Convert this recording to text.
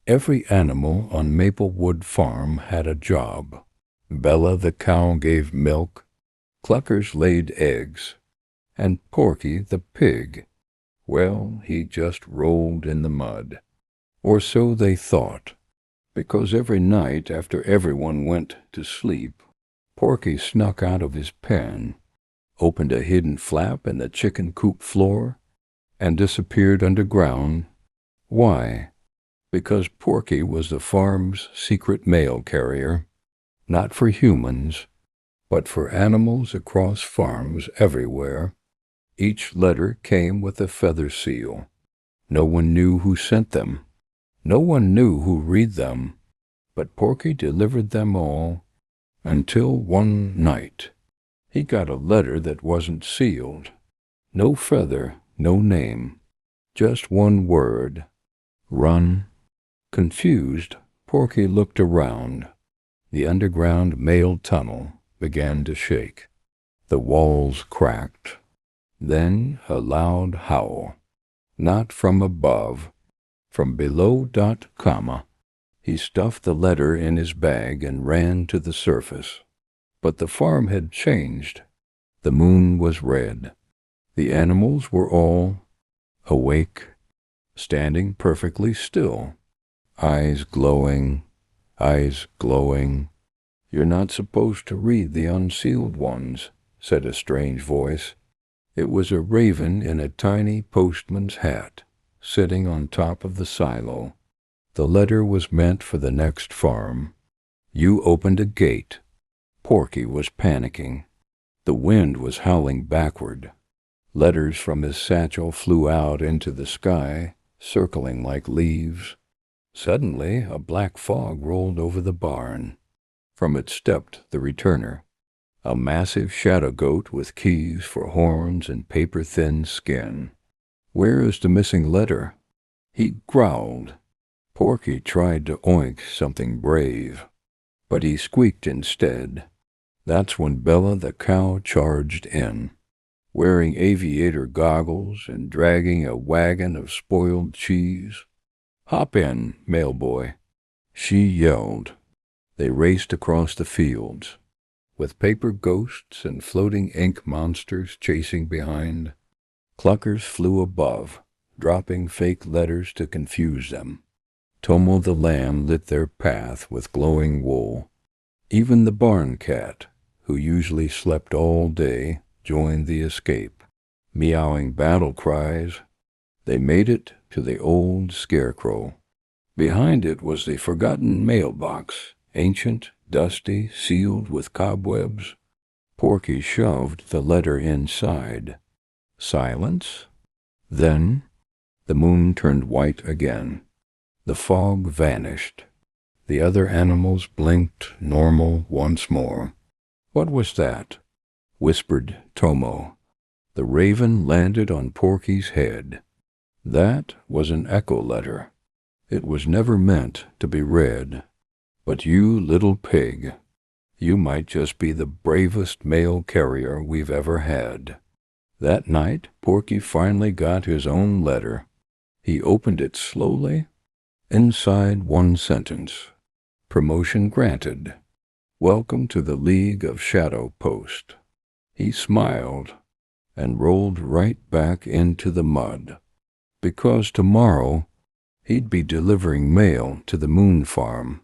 Every animal on Maplewood Farm had a job. Bella the cow gave milk, Cluckers laid eggs, and Porky the pig, well, he just rolled in the mud. Or so they thought, because every night after everyone went to sleep, Porky snuck out of his pen, opened a hidden flap in the chicken coop floor, and disappeared underground. Why? Because Porky was the farm's secret mail carrier, not for humans, but for animals across farms everywhere. Each letter came with a feather seal. No one knew who sent them. No one knew who read them, but Porky delivered them all, until one night he got a letter that wasn't sealed. No feather, no name, just one word: run. Confused, Porky looked around. The underground mail tunnel began to shake. The walls cracked. Then a loud howl. Not from above, from below. He stuffed the letter in his bag and ran to the surface. But the farm had changed. The moon was red. The animals were all awake, standing perfectly still. Eyes glowing, eyes glowing. "You're not supposed to read the unsealed ones," said a strange voice. It was a raven in a tiny postman's hat, sitting on top of the silo. The letter was meant for the next farm. You opened a gate. Porky was panicking. The wind was howling backward. Letters from his satchel flew out into the sky, circling like leaves. Suddenly, a black fog rolled over the barn. From it stepped the returner, a massive shadow goat with keys for horns and paper-thin skin. "Where is the missing letter?" He growled. Porky tried to oink something brave, but he squeaked instead. That's when Bella the cow charged in, wearing aviator goggles and dragging a wagon of spoiled cheese. "Hop in, mailboy," she yelled. They raced across the fields, with paper ghosts and floating ink monsters chasing behind. Cluckers flew above, dropping fake letters to confuse them. Tomo the lamb lit their path with glowing wool. Even the barn cat, who usually slept all day, joined the escape. Meowing battle cries, they made it to the old scarecrow. Behind it was the forgotten mailbox, ancient, dusty, sealed with cobwebs. Porky shoved the letter inside. Silence. Then the moon turned white again. The fog vanished. The other animals blinked normal once more. "What was that?" whispered Tomo. The raven landed on Porky's head. That was an echo letter. It was never meant to be read. But you little pig, you might just be the bravest mail carrier we've ever had. That night, Porky finally got his own letter. He opened it slowly. Inside one sentence: "Promotion granted. Welcome to the League of Shadow Post." He smiled and rolled right back into the mud, because tomorrow he'd be delivering mail to the moon farm.